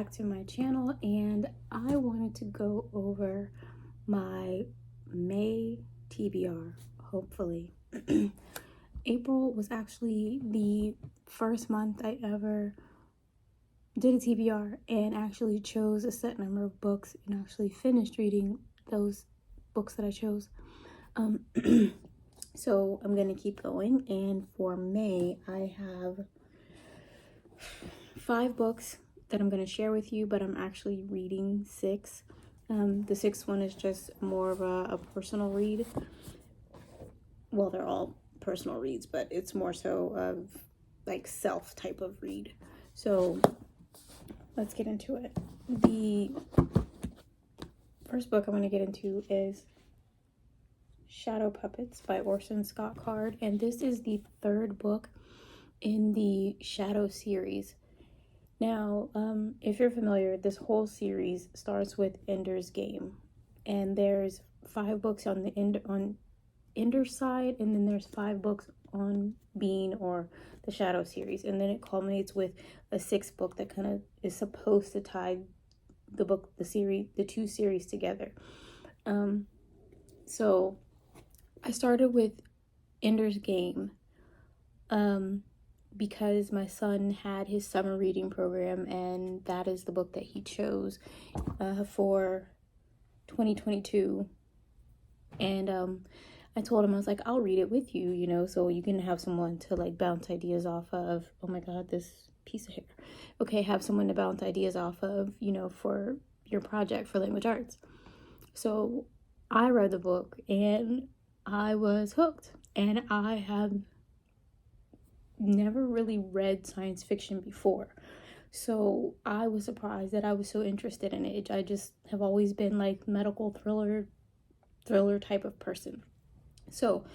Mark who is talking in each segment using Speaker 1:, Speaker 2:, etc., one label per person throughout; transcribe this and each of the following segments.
Speaker 1: back to my channel, and I wanted to go over my May TBR, hopefully. April was actually the first month I ever did a TBR and actually chose a set number of books and actually finished reading those books that I chose. So I'm gonna keep going, and for May I have 5 books that I'm going to share with you, but I'm actually reading 6. The 6th one is just more of a personal read. Well, they're all personal reads, but it's more so of like self type of read. So let's get into it. The first book I'm going to get into is Shadow Puppets by Orson Scott Card, and this is the 3rd book in the Shadow series. Now, if you're familiar, this whole series starts with Ender's Game, and there's 5 books on the Ender's side, and then there's 5 books on Bean or the Shadow series, and then it culminates with a 6th book that kind of is supposed to tie the 2 series together. So I started with Ender's Game, because my son had his summer reading program, and that is the book that he chose for 2022. And I told him, I was like, I'll read it with you, so you can have someone to like bounce ideas off of. Oh my god, this piece of hair. Okay, have someone to bounce ideas off of, for your project for language arts. So I read the book and I was hooked, and I have never really read science fiction before, so I was surprised that I was so interested in it. I just have always been like medical thriller type of person. So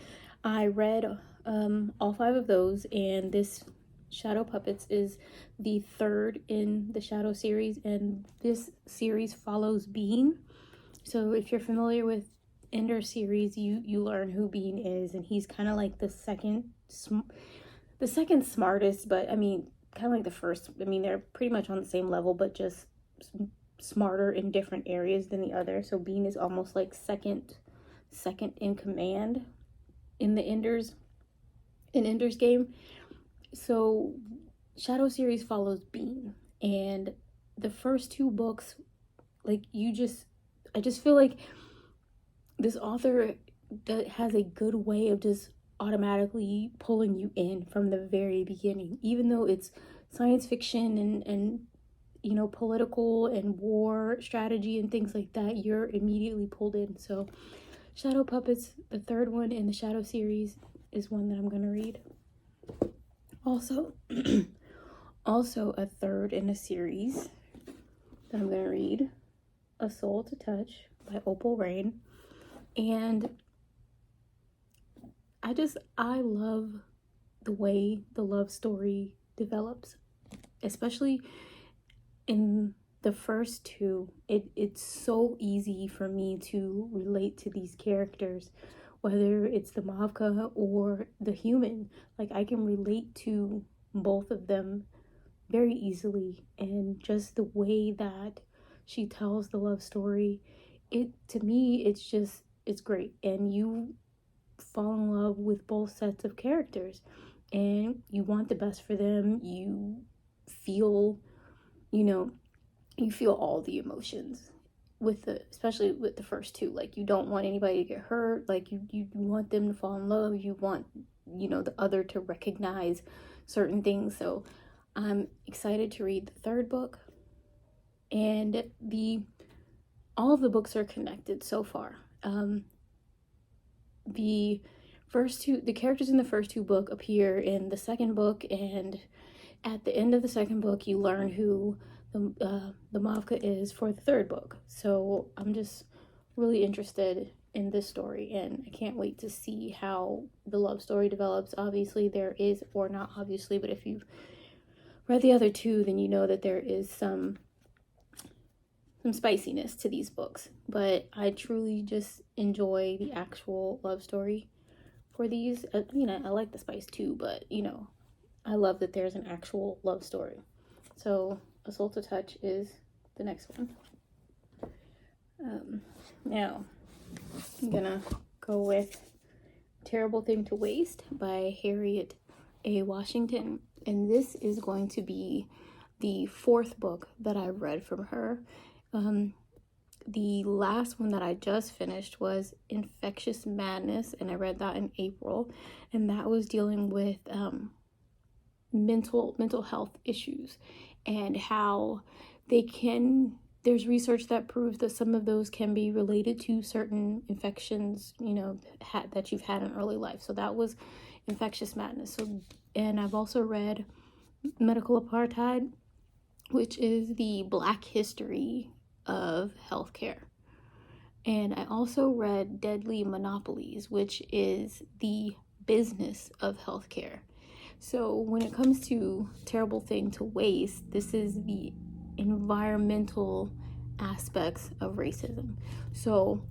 Speaker 1: I read all 5 of those, and this Shadow Puppets is the 3rd in the Shadow series, and this series follows Bean. So if you're familiar with Ender series, you learn who Bean is, and he's kind of like the second smartest, but I mean, kind of like the first. I mean, they're pretty much on the same level, but just smarter in different areas than the other. So Bean is almost like second in command in the Ender's Game. So Shadow series follows Bean, and the first 2 books, like I just feel like this author that has a good way of just automatically pulling you in from the very beginning, even though it's science fiction and political and war strategy and things like that. You're immediately pulled in. So Shadow Puppets, the 3rd one in the Shadow series, is one that I'm going to read. Also a 3rd in a series that I'm going to read, A Soul to Touch by Opal Rain. And I love the way the love story develops, especially in the first 2. It's so easy for me to relate to these characters, whether it's the Mavka or the human. Like, I can relate to both of them very easily, and just the way that she tells the love story, to me, it's great, and you fall in love with both sets of characters, and you want the best for them. You feel all the emotions especially with the first 2. Like, you don't want anybody to get hurt. Like, you want them to fall in love. You want the other to recognize certain things. So I'm excited to read the 3rd book, and all of the books are connected so far. The characters in the first 2 book appear in the 2nd book, and at the end of the 2nd book you learn who the Mavka is for the 3rd book. So I'm just really interested in this story, and I can't wait to see how the love story develops. Obviously there is, or not obviously, but if you've read the other 2, then you know that there is some spiciness to these books, but I truly just enjoy the actual love story for these. I mean, I like the spice too, but I love that there's an actual love story. So A Soul to Touch is the next one. Now, I'm gonna go with Terrible Thing to Waste by Harriet A. Washington. And this is going to be the fourth book that I've read from her. The last one that I just finished was Infectious Madness, and I read that in April. And that was dealing with mental health issues and how there's research that proves that some of those can be related to certain infections, that you've had in early life. So that was Infectious Madness. And I've also read Medical Apartheid, which is the Black history of healthcare. And I also read Deadly Monopolies, which is the business of healthcare. So when it comes to Terrible Thing to Waste, this is the environmental aspects of racism. So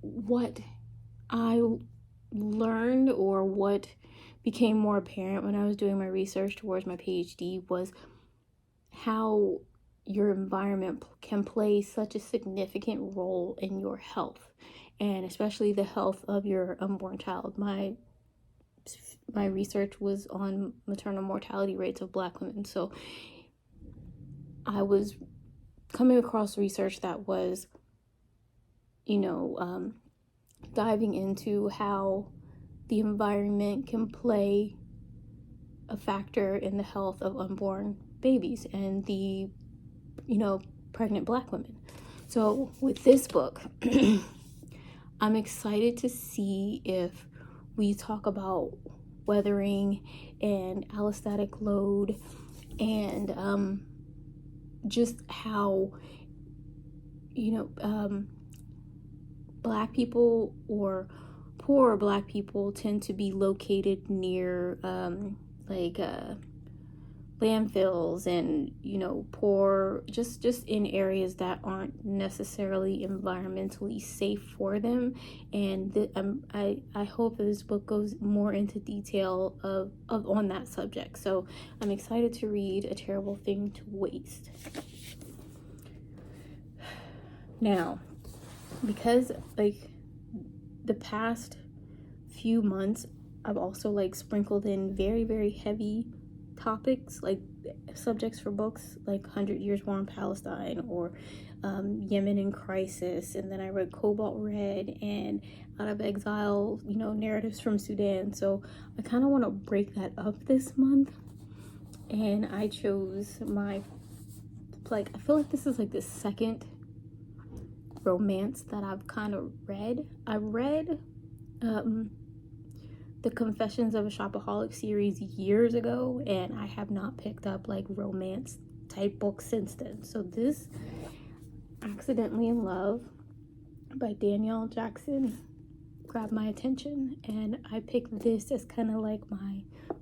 Speaker 1: what I learned, or what became more apparent when I was doing my research towards my PhD, was how your environment can play such a significant role in your health, and especially the health of your unborn child. My research was on maternal mortality rates of Black women. So I was coming across research that was, diving into how the environment can play a factor in the health of unborn babies and the, pregnant Black women. So with this book, I'm excited to see if we talk about weathering and allostatic load, and just how Black people or poor Black people tend to be located near landfills and poor, just in areas that aren't necessarily environmentally safe for them. And I hope that this book goes more into detail of on that subject. So I'm excited to read A Terrible Thing to Waste. Now, because the past few months I've also sprinkled in very, very heavy topics, subjects for books like 100 Years War in Palestine, or Yemen in Crisis, and then I read Cobalt Red and Out of Exile, narratives from Sudan. So I kind of want to break that up this month, and I chose I feel like this is the second romance that I've kind of read. I read the Confessions of a Shopaholic series years ago, and I have not picked up romance type books since then. So this, Accidentally in Love by Danielle Jackson, grabbed my attention, and I picked this as kind of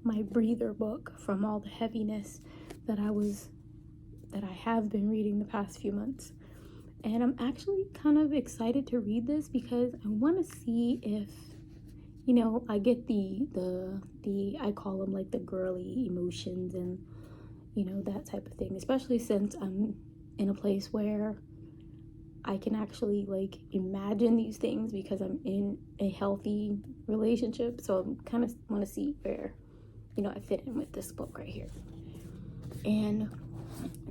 Speaker 1: my breather book from all the heaviness that I have been reading the past few months. And I'm actually kind of excited to read this because I want to see if I get the I call them the girly emotions and that type of thing, especially since I'm in a place where I can actually imagine these things because I'm in a healthy relationship. So I'm kind of want to see where I fit in with this book right here. And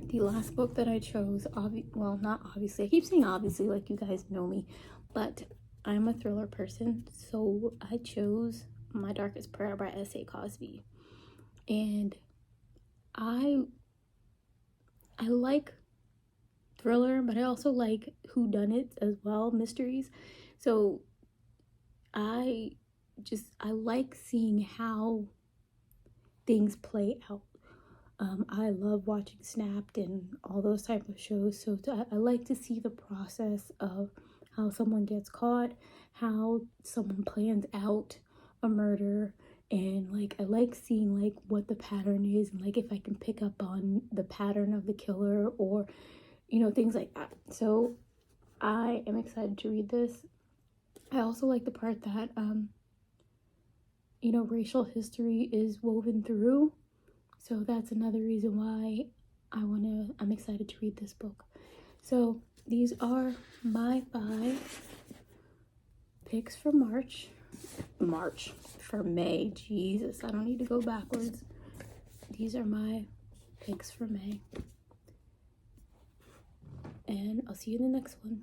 Speaker 1: the last book that I chose, not obviously, I keep saying obviously, you guys know me, but I'm a thriller person, so I chose My Darkest Prayer by S.A. Cosby. And I like thriller, but I also like whodunits as well, mysteries. So I like seeing how things play out. I love watching Snapped and all those type of shows, so I like to see the process of how someone gets caught, how someone plans out a murder, and I like seeing what the pattern is, and if I can pick up on the pattern of the killer, or things like that. So I am excited to read this. I also like the part that racial history is woven through. So that's another reason why I'm excited to read this book. So these are my 5 picks for for May. Jesus, I don't need to go backwards. These are my picks for May. And I'll see you in the next one.